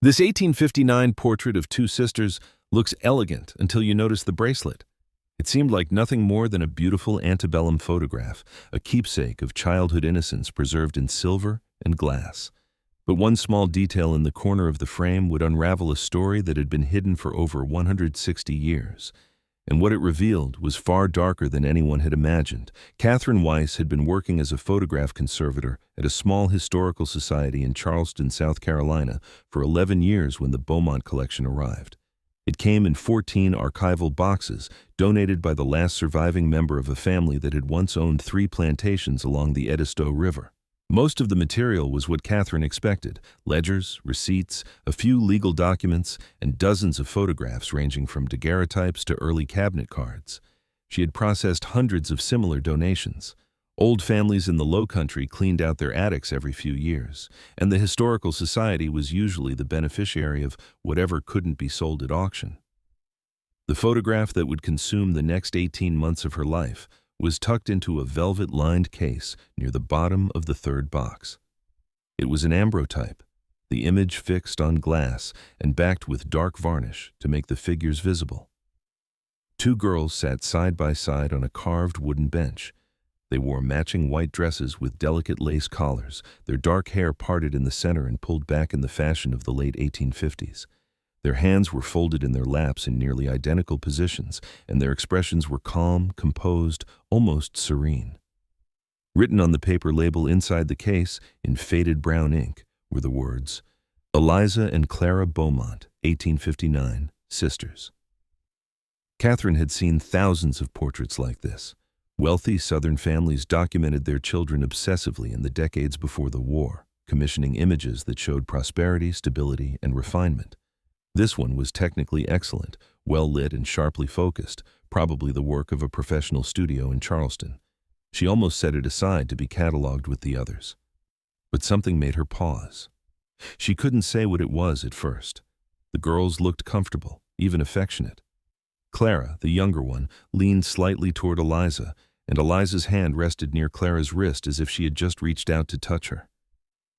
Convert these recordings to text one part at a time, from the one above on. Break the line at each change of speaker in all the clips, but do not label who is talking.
This 1859 portrait of two sisters looks elegant until you notice the bracelet. It seemed like nothing more than a beautiful antebellum photograph, a keepsake of childhood innocence preserved in silver and glass. But one small detail in the corner of the frame would unravel a story that had been hidden for over 160 years. And what it revealed was far darker than anyone had imagined. Catherine Weiss had been working as a photograph conservator at a small historical society in Charleston, South Carolina, for 11 years when the Beaumont collection arrived. It came in 14 archival boxes, donated by the last surviving member of a family that had once owned 3 plantations along the Edisto River. Most of the material was what Catherine expected: ledgers, receipts, a few legal documents, and dozens of photographs ranging from daguerreotypes to early cabinet cards. She had processed hundreds of similar donations. Old families in the Low Country cleaned out their attics every few years, and the Historical Society was usually the beneficiary of whatever couldn't be sold at auction. The photograph that would consume the next 18 months of her life was tucked into a velvet-lined case near the bottom of the third box. It was an ambrotype, the image fixed on glass and backed with dark varnish to make the figures visible. 2 girls sat side by side on a carved wooden bench. They wore matching white dresses with delicate lace collars, their dark hair parted in the center and pulled back in the fashion of the late 1850s. Their hands were folded in their laps in nearly identical positions, and their expressions were calm, composed, almost serene. Written on the paper label inside the case, in faded brown ink, were the words, "Eliza and Clara Beaumont, 1859, sisters." Catherine had seen thousands of portraits like this. Wealthy Southern families documented their children obsessively in the decades before the war, commissioning images that showed prosperity, stability, and refinement. This one was technically excellent, well-lit and sharply focused, probably the work of a professional studio in Charleston. She almost set it aside to be cataloged with the others. But something made her pause. She couldn't say what it was at first. The girls looked comfortable, even affectionate. Clara, the younger one, leaned slightly toward Eliza, and Eliza's hand rested near Clara's wrist as if she had just reached out to touch her.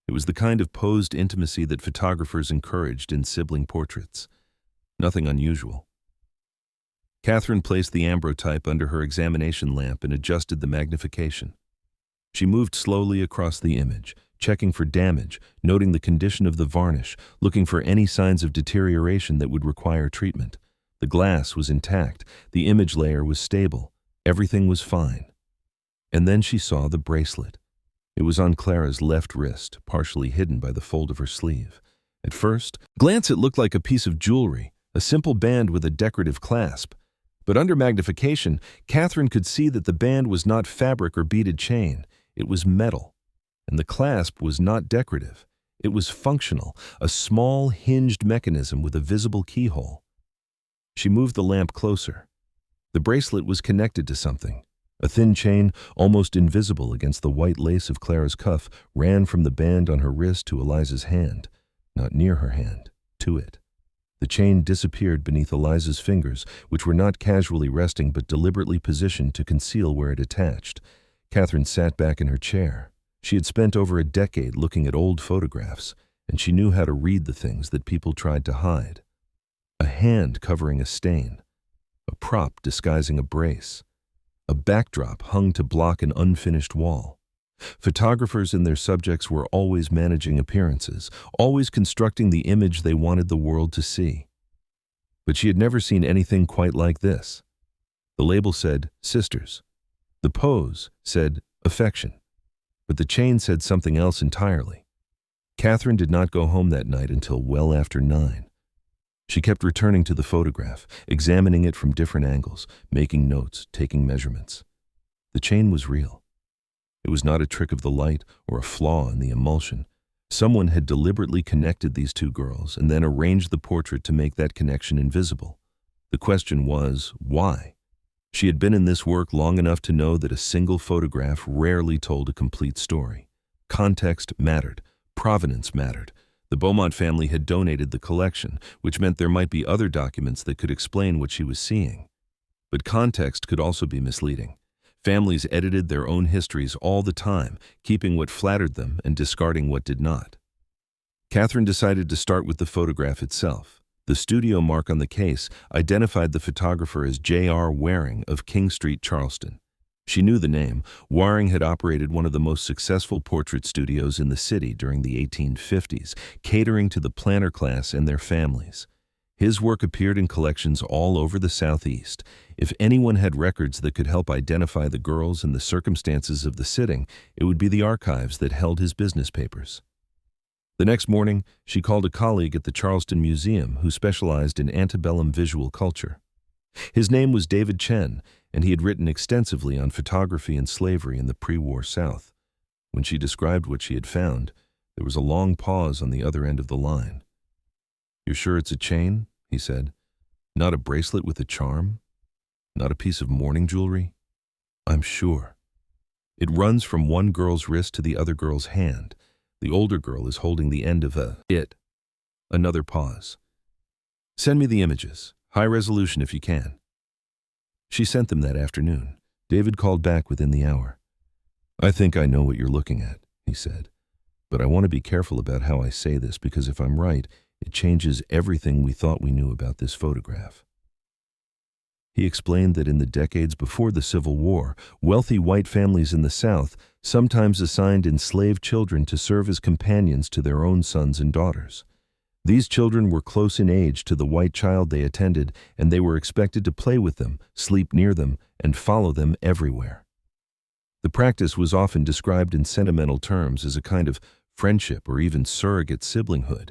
It was the kind of posed intimacy that photographers encouraged in sibling portraits. Nothing unusual. Catherine placed the ambrotype under her examination lamp and adjusted the magnification. She moved slowly across the image, checking for damage, noting the condition of the varnish, looking for any signs of deterioration that would require treatment. The glass was intact, the image layer was stable, everything was fine. And then she saw the bracelet. It was on Clara's left wrist, partially hidden by the fold of her sleeve. At first glance, it looked like a piece of jewelry, a simple band with a decorative clasp. But under magnification, Catherine could see that the band was not fabric or beaded chain. It was metal. And the clasp was not decorative. It was functional, a small, hinged mechanism with a visible keyhole. She moved the lamp closer. The bracelet was connected to something. A thin chain, almost invisible against the white lace of Clara's cuff, ran from the band on her wrist to Eliza's hand. Not near her hand, to it. The chain disappeared beneath Eliza's fingers, which were not casually resting but deliberately positioned to conceal where it attached. Catherine sat back in her chair. She had spent over a decade looking at old photographs, and she knew how to read the things that people tried to hide. A hand covering a stain. A prop disguising a brace. A backdrop hung to block an unfinished wall. Photographers and their subjects were always managing appearances, always constructing the image they wanted the world to see. But she had never seen anything quite like this. The label said, "Sisters." The pose said, "Affection." But the chain said something else entirely. Catherine did not go home that night until well after 9. She kept returning to the photograph, examining it from different angles, making notes, taking measurements. The chain was real. It was not a trick of the light or a flaw in the emulsion. Someone had deliberately connected these 2 girls and then arranged the portrait to make that connection invisible. The question was, why? She had been in this work long enough to know that a single photograph rarely told a complete story. Context mattered. Provenance mattered. The Beaumont family had donated the collection, which meant there might be other documents that could explain what she was seeing. But context could also be misleading. Families edited their own histories all the time, keeping what flattered them and discarding what did not. Catherine decided to start with the photograph itself. The studio mark on the case identified the photographer as J.R. Waring of King Street, Charleston. She knew the name. Waring had operated one of the most successful portrait studios in the city during the 1850s, catering to the planter class and their families. His work appeared in collections all over the Southeast. If anyone had records that could help identify the girls and the circumstances of the sitting, it would be the archives that held his business papers. The next morning, she called a colleague at the Charleston Museum who specialized in antebellum visual culture. His name was David Chen, and he had written extensively on photography and slavery in the pre-war South. When she described what she had found, there was a long pause on the other end of the line. "You're sure it's a chain?" he said. "Not a bracelet with a charm? Not a piece of mourning jewelry?" "I'm sure. It runs from one girl's wrist to the other girl's hand. The older girl is holding the end of it." Another pause. "Send me the images, high resolution if you can." She sent them that afternoon. David called back within the hour. "I think I know what you're looking at," he said. "But I want to be careful about how I say this because if I'm right, it changes everything we thought we knew about this photograph." He explained that in the decades before the Civil War, wealthy white families in the South sometimes assigned enslaved children to serve as companions to their own sons and daughters. These children were close in age to the white child they attended, and they were expected to play with them, sleep near them, and follow them everywhere. The practice was often described in sentimental terms as a kind of friendship or even surrogate siblinghood.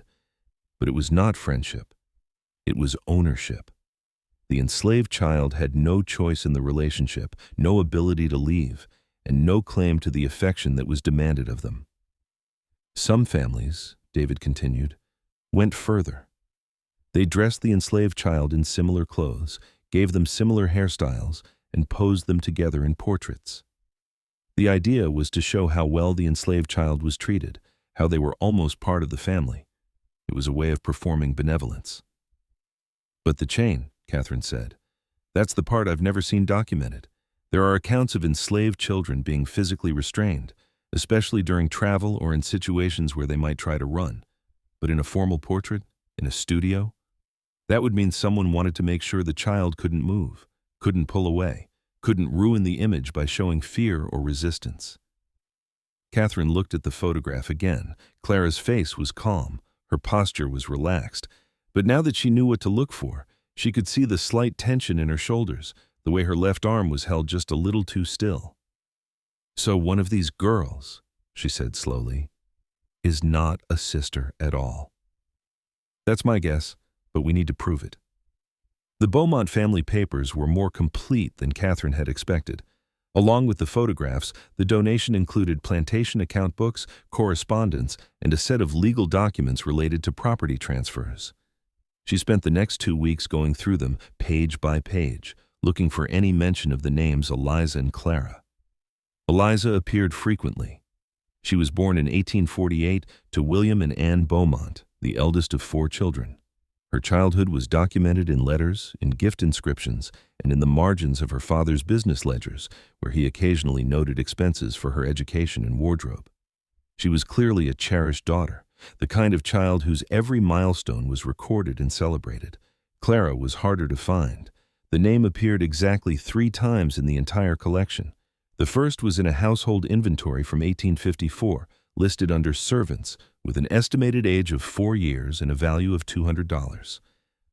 But it was not friendship. It was ownership. The enslaved child had no choice in the relationship, no ability to leave, and no claim to the affection that was demanded of them. Some families, David continued, went further. They dressed the enslaved child in similar clothes, gave them similar hairstyles, and posed them together in portraits. The idea was to show how well the enslaved child was treated, how they were almost part of the family. It was a way of performing benevolence. "But the chain," Catherine said, "that's the part I've never seen documented. There are accounts of enslaved children being physically restrained, especially during travel or in situations where they might try to run. But in a formal portrait, in a studio, that would mean someone wanted to make sure the child couldn't move, couldn't pull away, couldn't ruin the image by showing fear or resistance." Catherine looked at the photograph again. Clara's face was calm, her posture was relaxed, but now that she knew what to look for, she could see the slight tension in her shoulders, the way her left arm was held just a little too still. "So one of these girls," she said slowly, "is not a sister at all." "That's my guess, but we need to prove it." The Beaumont family papers were more complete than Catherine had expected. Along with the photographs, the donation included plantation account books, correspondence, and a set of legal documents related to property transfers. She spent the next 2 weeks going through them, page by page, looking for any mention of the names Eliza and Clara. Eliza appeared frequently. She was born in 1848 to William and Anne Beaumont, the eldest of 4 children. Her childhood was documented in letters, in gift inscriptions, and in the margins of her father's business ledgers, where he occasionally noted expenses for her education and wardrobe. She was clearly a cherished daughter, the kind of child whose every milestone was recorded and celebrated. Clara was harder to find. The name appeared exactly 3 times in the entire collection. The first was in a household inventory from 1854, listed under servants, with an estimated age of 4 years and a value of $200.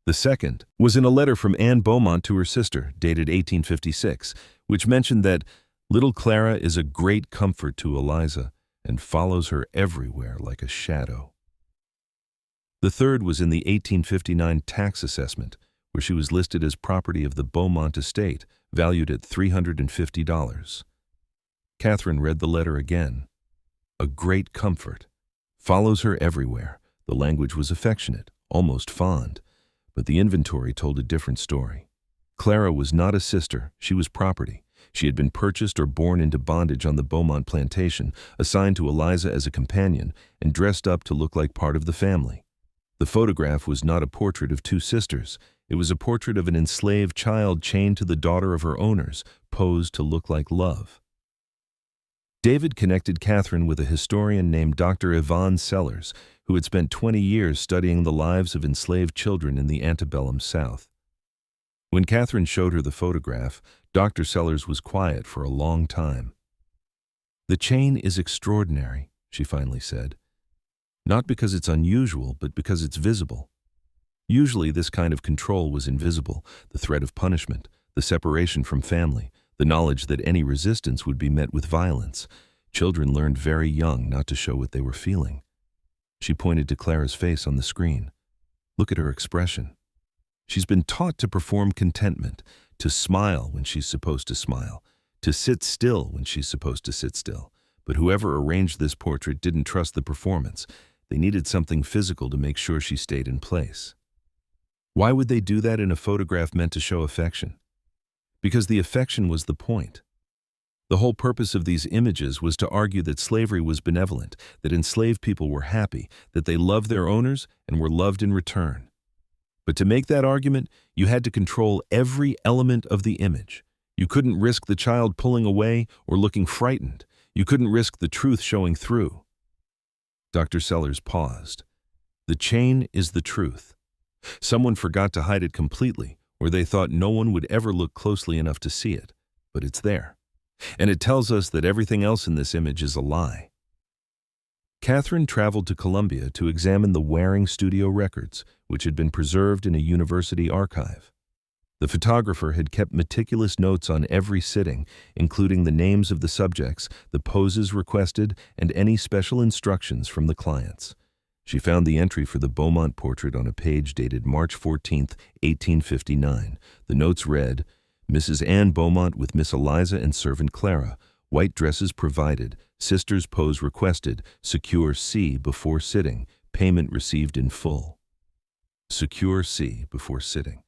The second was in a letter from Anne Beaumont to her sister, dated 1856, which mentioned that little Clara is a great comfort to Eliza and follows her everywhere like a shadow. The third was in the 1859 tax assessment, where she was listed as property of the Beaumont estate, valued at $350. Catherine read the letter again. A great comfort. Follows her everywhere. The language was affectionate, almost fond, but the inventory told a different story. Clara was not a sister, she was property. She had been purchased or born into bondage on the Beaumont plantation, assigned to Eliza as a companion, and dressed up to look like part of the family. The photograph was not a portrait of 2 sisters. It was a portrait of an enslaved child chained to the daughter of her owners, posed to look like love. David connected Catherine with a historian named Dr. Yvonne Sellers, who had spent 20 years studying the lives of enslaved children in the antebellum South. When Catherine showed her the photograph, Dr. Sellers was quiet for a long time. "The chain is extraordinary," she finally said. "Not because it's unusual, but because it's visible." Usually this kind of control was invisible: the threat of punishment, the separation from family, the knowledge that any resistance would be met with violence. Children learned very young not to show what they were feeling. She pointed to Clara's face on the screen. "Look at her expression. She's been taught to perform contentment, to smile when she's supposed to smile, to sit still when she's supposed to sit still. But whoever arranged this portrait didn't trust the performance. They needed something physical to make sure she stayed in place." Why would they do that in a photograph meant to show affection? Because the affection was the point. The whole purpose of these images was to argue that slavery was benevolent, that enslaved people were happy, that they loved their owners and were loved in return. But to make that argument, you had to control every element of the image. You couldn't risk the child pulling away or looking frightened. You couldn't risk the truth showing through. Dr. Sellers paused. "The chain is the truth. Someone forgot to hide it completely, or they thought no one would ever look closely enough to see it. But it's there. And it tells us that everything else in this image is a lie." Catherine traveled to Columbia to examine the Waring studio records, which had been preserved in a university archive. The photographer had kept meticulous notes on every sitting, including the names of the subjects, the poses requested, and any special instructions from the clients. She found the entry for the Beaumont portrait on a page dated March 14, 1859. The notes read, "Mrs. Anne Beaumont with Miss Eliza and servant Clara. White dresses provided. Sisters pose requested. Secure C before sitting. Payment received in full." Secure C before sitting.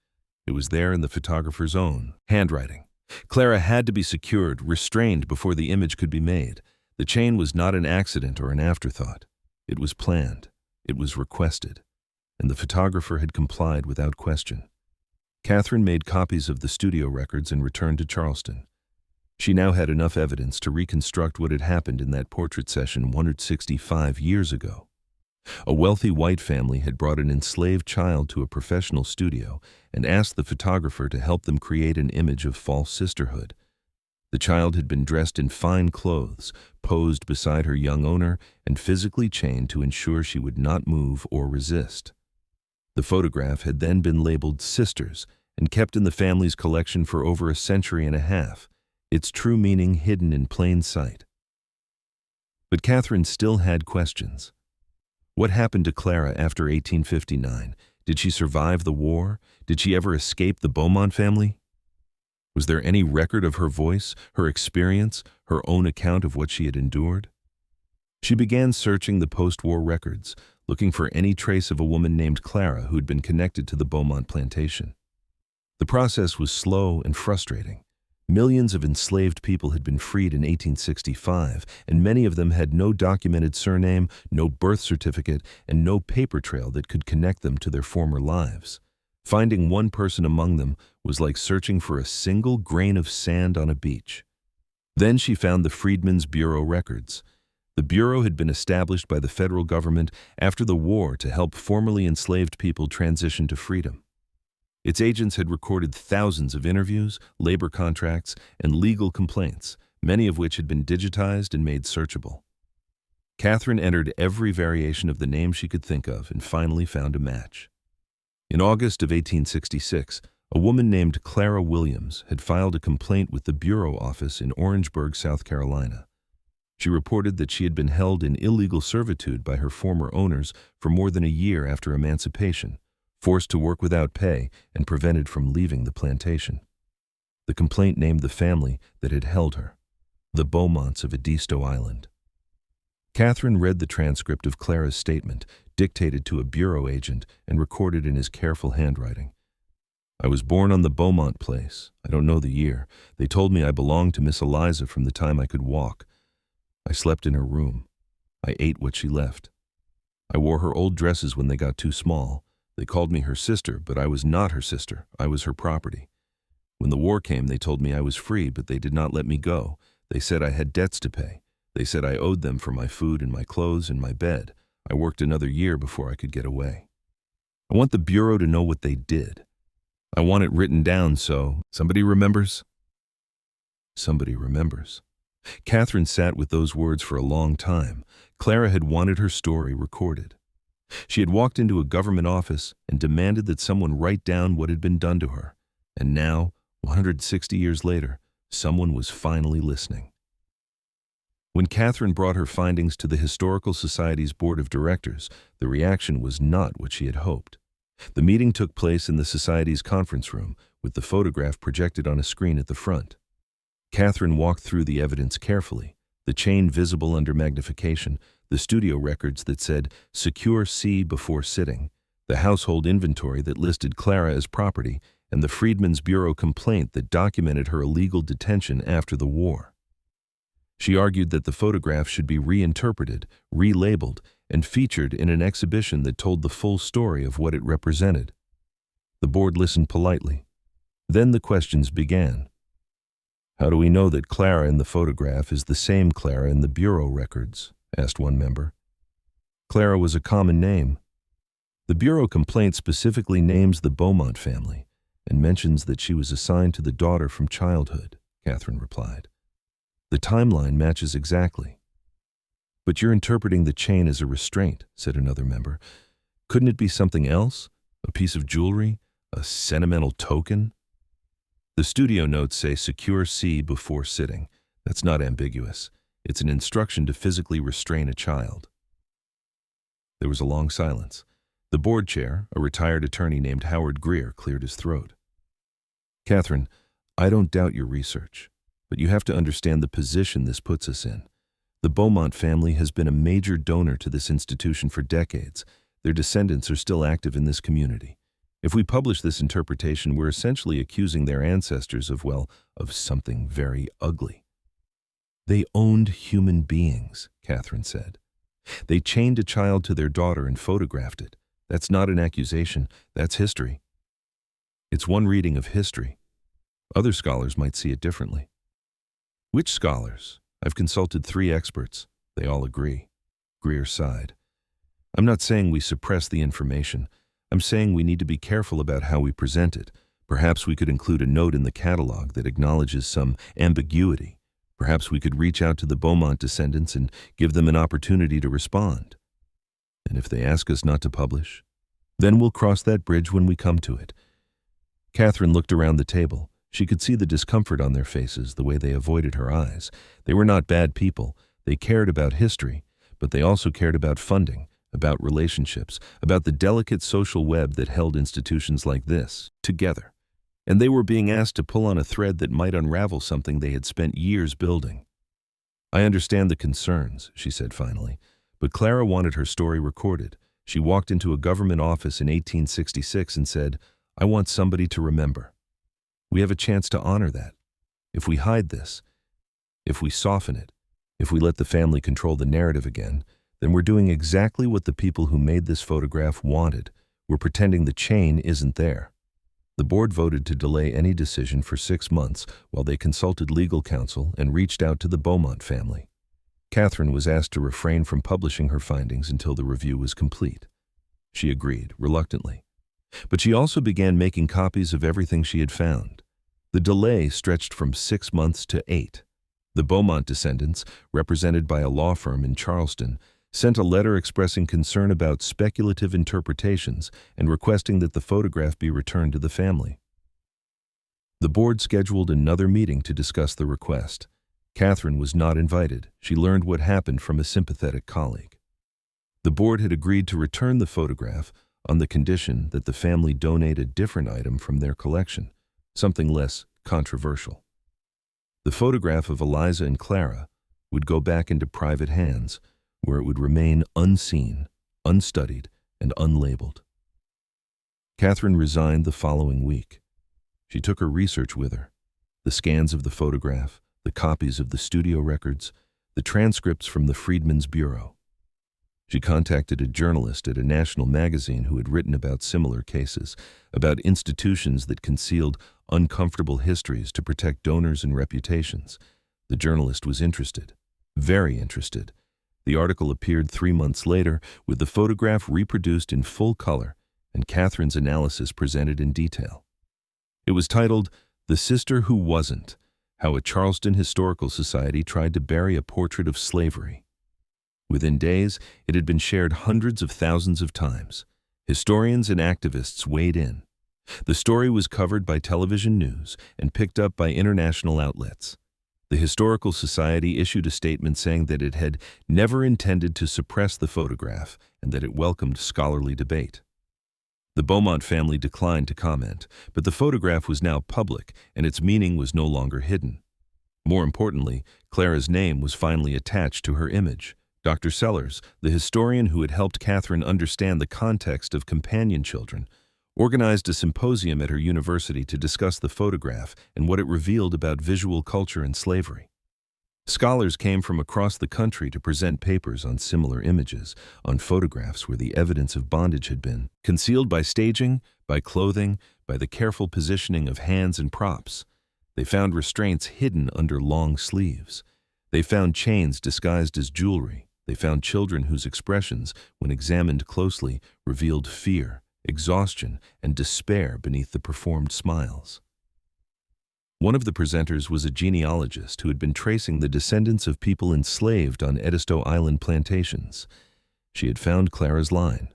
It was there in the photographer's own handwriting. Clara had to be secured, restrained before the image could be made. The chain was not an accident or an afterthought. It was planned. It was requested, and the photographer had complied without question. Catherine made copies of the studio records and returned to Charleston. She now had enough evidence to reconstruct what had happened in that portrait session 165 years ago. A wealthy white family had brought an enslaved child to a professional studio and asked the photographer to help them create an image of false sisterhood. The child had been dressed in fine clothes, posed beside her young owner, and physically chained to ensure she would not move or resist. The photograph had then been labeled Sisters and kept in the family's collection for over a century and a half, its true meaning hidden in plain sight. But Catherine still had questions. What happened to Clara after 1859? Did she survive the war? Did she ever escape the Beaumont family? Was there any record of her voice, her experience, her own account of what she had endured? She began searching the post-war records, looking for any trace of a woman named Clara who had been connected to the Beaumont plantation. The process was slow and frustrating. Millions of enslaved people had been freed in 1865, and many of them had no documented surname, no birth certificate, and no paper trail that could connect them to their former lives. Finding one person among them was like searching for a single grain of sand on a beach. Then she found the Freedmen's Bureau records. The Bureau had been established by the federal government after the war to help formerly enslaved people transition to freedom. Its agents had recorded thousands of interviews, labor contracts, and legal complaints, many of which had been digitized and made searchable. Catherine entered every variation of the name she could think of and finally found a match. In August of 1866, a woman named Clara Williams had filed a complaint with the Bureau office in Orangeburg, South Carolina. She reported that she had been held in illegal servitude by her former owners for more than a year after emancipation, forced to work without pay and prevented from leaving the plantation. The complaint named the family that had held her, the Beaumonts of Edisto Island. Catherine read the transcript of Clara's statement, dictated to a bureau agent and recorded in his careful handwriting. "I was born on the Beaumont place. I don't know the year. They told me I belonged to Miss Eliza from the time I could walk. I slept in her room. I ate what she left. I wore her old dresses when they got too small. They called me her sister, but I was not her sister. I was her property. When the war came, they told me I was free, but they did not let me go. They said I had debts to pay. They said I owed them for my food and my clothes and my bed. I worked another year before I could get away. I want the Bureau to know what they did. I want it written down so somebody remembers. Somebody remembers. Catherine sat with those words for a long time. Clara had wanted her story recorded. She had walked into a government office and demanded that someone write down what had been done to her. And now, 160 years later, someone was finally listening. When Catherine brought her findings to the Historical Society's board of directors, the reaction was not what she had hoped. The meeting took place in the Society's conference room, with the photograph projected on a screen at the front. Catherine walked through the evidence carefully, the chain visible under magnification, the studio records that said, "Secure C before sitting," the household inventory that listed Clara as property, and the Freedmen's Bureau complaint that documented her illegal detention after the war. She argued that the photograph should be reinterpreted, relabeled, and featured in an exhibition that told the full story of what it represented. The board listened politely. Then the questions began. "How do we know that Clara in the photograph is the same Clara in the Bureau records?" asked one member. Clara was a common name. The Bureau complaint specifically names the Beaumont family and mentions that she was assigned to the daughter from childhood, Catherine replied. The timeline matches exactly. "But you're interpreting the chain as a restraint," said another member. "Couldn't it be something else? A piece of jewelry? A sentimental token?" The studio notes say secure C before sitting. That's not ambiguous. It's an instruction to physically restrain a child. There was a long silence. The board chair, a retired attorney named Howard Greer, cleared his throat. "Catherine, I don't doubt your research, but you have to understand the position this puts us in. The Beaumont family has been a major donor to this institution for decades. Their descendants are still active in this community. If we publish this interpretation, we're essentially accusing their ancestors of, well, of something very ugly." "They owned human beings," Catherine said. "They chained a child to their daughter and photographed it. That's not an accusation, that's history." "It's one reading of history. Other scholars might see it differently." "Which scholars? I've consulted 3 experts. They all agree." Greer sighed. "I'm not saying we suppress the information. I'm saying we need to be careful about how we present it. Perhaps we could include a note in the catalog that acknowledges some ambiguity. Perhaps we could reach out to the Beaumont descendants and give them an opportunity to respond. And if they ask us not to publish, then we'll cross that bridge when we come to it." Catherine looked around the table. She could see the discomfort on their faces, the way they avoided her eyes. They were not bad people. They cared about history, but they also cared about funding, about relationships, about the delicate social web that held institutions like this together. And they were being asked to pull on a thread that might unravel something they had spent years building. "I understand the concerns," she said finally, but Clara wanted her story recorded. She walked into a government office in 1866 and said, "I want somebody to remember." We have a chance to honor that. If we hide this, if we soften it, if we let the family control the narrative again, then we're doing exactly what the people who made this photograph wanted. We're pretending the chain isn't there. The board voted to delay any decision for 6 months while they consulted legal counsel and reached out to the Beaumont family. Catherine was asked to refrain from publishing her findings until the review was complete. She agreed, reluctantly. But she also began making copies of everything she had found. The delay stretched from 6 months to 8. The Beaumont descendants, represented by a law firm in Charleston, sent a letter expressing concern about speculative interpretations and requesting that the photograph be returned to the family. The board scheduled another meeting to discuss the request. Catherine was not invited. She learned what happened from a sympathetic colleague. The board had agreed to return the photograph on the condition that the family donate a different item from their collection, something less controversial. The photograph of Eliza and Clara would go back into private hands, where it would remain unseen, unstudied, and unlabeled. Catherine resigned the following week. She took her research with her: the scans of the photograph, the copies of the studio records, the transcripts from the Freedmen's Bureau. She contacted a journalist at a national magazine who had written about similar cases, about institutions that concealed uncomfortable histories to protect donors and reputations. The journalist was interested, very interested. The article appeared 3 months later with the photograph reproduced in full color and Catherine's analysis presented in detail. It was titled, "The Sister Who Wasn't: How a Charleston Historical Society Tried to Bury a Portrait of Slavery." Within days, it had been shared hundreds of thousands of times. Historians and activists weighed in. The story was covered by television news and picked up by international outlets. The Historical Society issued a statement saying that it had never intended to suppress the photograph and that it welcomed scholarly debate. The Beaumont family declined to comment, but the photograph was now public and its meaning was no longer hidden. More importantly, Clara's name was finally attached to her image. Dr. Sellers, the historian who had helped Catherine understand the context of companion children, organized a symposium at her university to discuss the photograph and what it revealed about visual culture and slavery. Scholars came from across the country to present papers on similar images, on photographs where the evidence of bondage had been concealed by staging, by clothing, by the careful positioning of hands and props. They found restraints hidden under long sleeves. They found chains disguised as jewelry. They found children whose expressions, when examined closely, revealed fear, exhaustion, and despair beneath the performed smiles. One of the presenters was a genealogist who had been tracing the descendants of people enslaved on Edisto Island plantations. She had found Clara's line.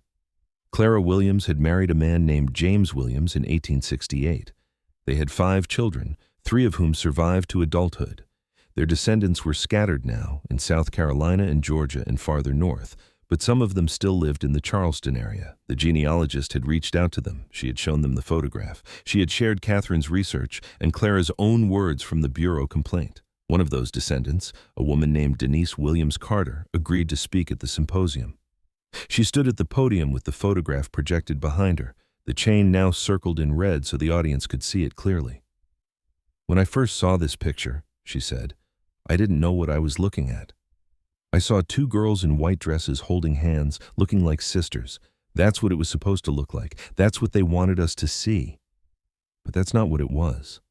Clara Williams had married a man named James Williams in 1868. They had 5 children, 3 of whom survived to adulthood. Their descendants were scattered now in South Carolina and Georgia and farther north, but some of them still lived in the Charleston area. The genealogist had reached out to them. She had shown them the photograph. She had shared Catherine's research and Clara's own words from the bureau complaint. One of those descendants, a woman named Denise Williams Carter, agreed to speak at the symposium. She stood at the podium with the photograph projected behind her, the chain now circled in red so the audience could see it clearly. "When I first saw this picture," she said, "I didn't know what I was looking at. I saw 2 girls in white dresses holding hands, looking like sisters. That's what it was supposed to look like. That's what they wanted us to see. But that's not what it was."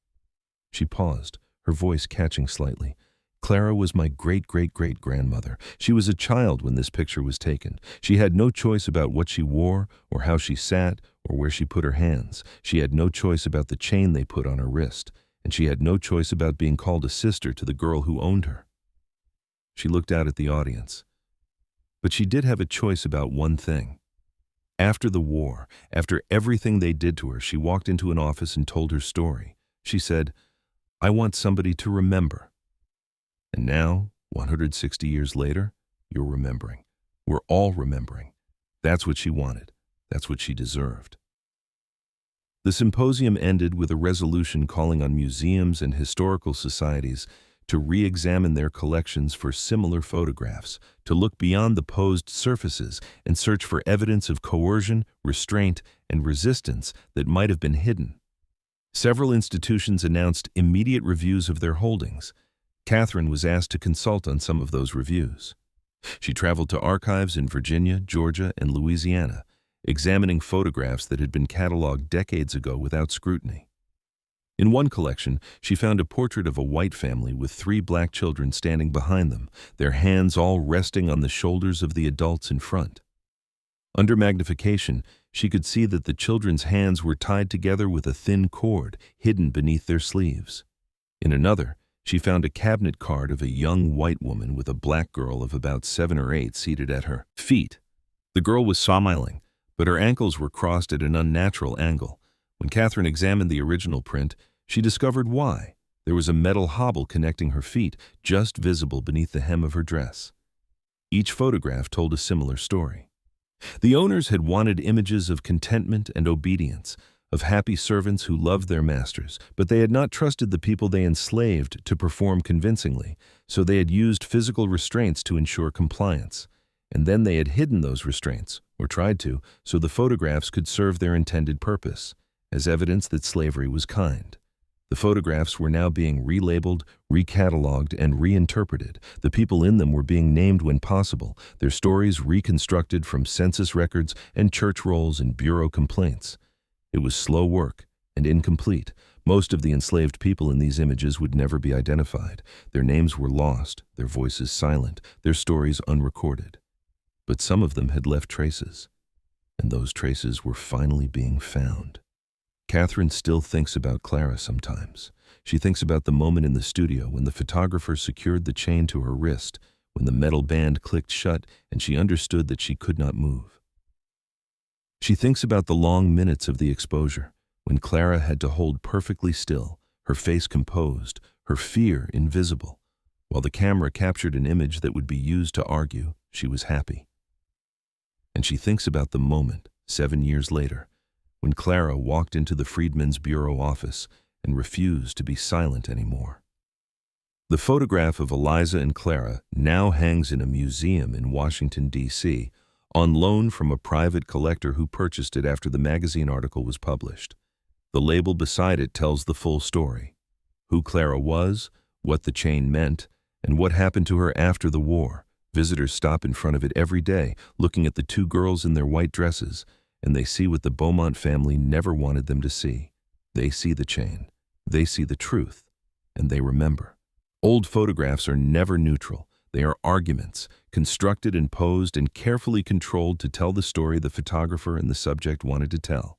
She paused, her voice catching slightly. "Clara was my great-great-great-grandmother. She was a child when this picture was taken. She had no choice about what she wore, or how she sat, or where she put her hands. She had no choice about the chain they put on her wrist. And she had no choice about being called a sister to the girl who owned her." She looked out at the audience. But she did have a choice about one thing. After the war, after everything they did to her, she walked into an office and told her story. She said, "I want somebody to remember." And now, 160 years later, you're remembering. We're all remembering. That's what she wanted. That's what she deserved. The symposium ended with a resolution calling on museums and historical societies to re-examine their collections for similar photographs, to look beyond the posed surfaces and search for evidence of coercion, restraint, and resistance that might have been hidden. Several institutions announced immediate reviews of their holdings. Catherine was asked to consult on some of those reviews. She traveled to archives in Virginia, Georgia, and Louisiana, examining photographs that had been cataloged decades ago without scrutiny. In one collection, she found a portrait of a white family with 3 black children standing behind them, their hands all resting on the shoulders of the adults in front. Under magnification, she could see that the children's hands were tied together with a thin cord hidden beneath their sleeves. In another, she found a cabinet card of a young white woman with a black girl of about 7 or 8 seated at her feet. The girl was smiling, but her ankles were crossed at an unnatural angle. When Catherine examined the original print, she discovered why. There was a metal hobble connecting her feet, just visible beneath the hem of her dress. Each photograph told a similar story. The owners had wanted images of contentment and obedience, of happy servants who loved their masters, but they had not trusted the people they enslaved to perform convincingly, so they had used physical restraints to ensure compliance. And then they had hidden those restraints, or tried to, so the photographs could serve their intended purpose, as evidence that slavery was kind. The photographs were now being relabeled, recatalogued, and reinterpreted. The people in them were being named when possible, their stories reconstructed from census records and church rolls and bureau complaints. It was slow work and incomplete, Most of the enslaved people in these images would never be identified. Their names were lost, their voices silent, their stories unrecorded. But some of them had left traces, and those traces were finally being found. Catherine still thinks about Clara sometimes. She thinks about the moment in the studio when the photographer secured the chain to her wrist, when the metal band clicked shut and she understood that she could not move. She thinks about the long minutes of the exposure, when Clara had to hold perfectly still, her face composed, her fear invisible. While the camera captured an image that would be used to argue, she was happy. And she thinks about the moment, 7 years later, when Clara walked into the Freedmen's Bureau office and refused to be silent anymore. The photograph of Eliza and Clara now hangs in a museum in Washington, D.C., on loan from a private collector who purchased it after the magazine article was published. The label beside it tells the full story: who Clara was, what the chain meant, and what happened to her after the war. Visitors stop in front of it every day, looking at the two girls in their white dresses, and they see what the Beaumont family never wanted them to see. They see the chain, they see the truth, and they remember. Old photographs are never neutral. They are arguments, constructed and posed and carefully controlled to tell the story the photographer and the subject wanted to tell.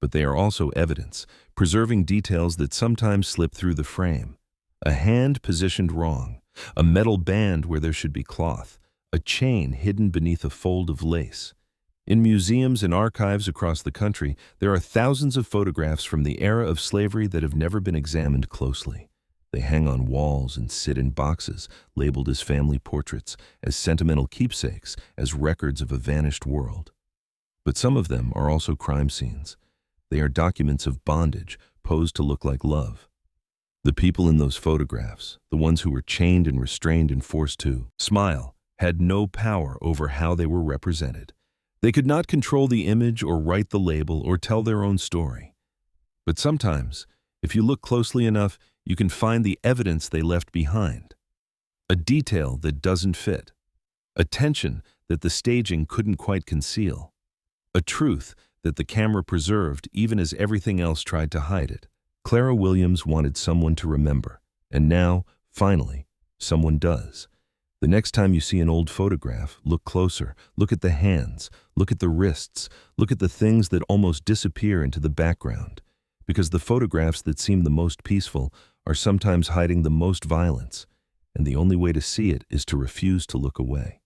But they are also evidence, preserving details that sometimes slip through the frame. A hand positioned wrong, a metal band where there should be cloth, a chain hidden beneath a fold of lace. In museums and archives across the country, there are thousands of photographs from the era of slavery that have never been examined closely. They hang on walls and sit in boxes, labeled as family portraits, as sentimental keepsakes, as records of a vanished world. But some of them are also crime scenes. They are documents of bondage, posed to look like love. The people in those photographs, the ones who were chained and restrained and forced to smile, had no power over how they were represented. They could not control the image or write the label or tell their own story. But sometimes, if you look closely enough, you can find the evidence they left behind. A detail that doesn't fit. A tension that the staging couldn't quite conceal. A truth that the camera preserved even as everything else tried to hide it. Clara Williams wanted someone to remember, and now, finally, someone does. The next time you see an old photograph, look closer, look at the hands, look at the wrists, look at the things that almost disappear into the background. Because the photographs that seem the most peaceful are sometimes hiding the most violence, and the only way to see it is to refuse to look away.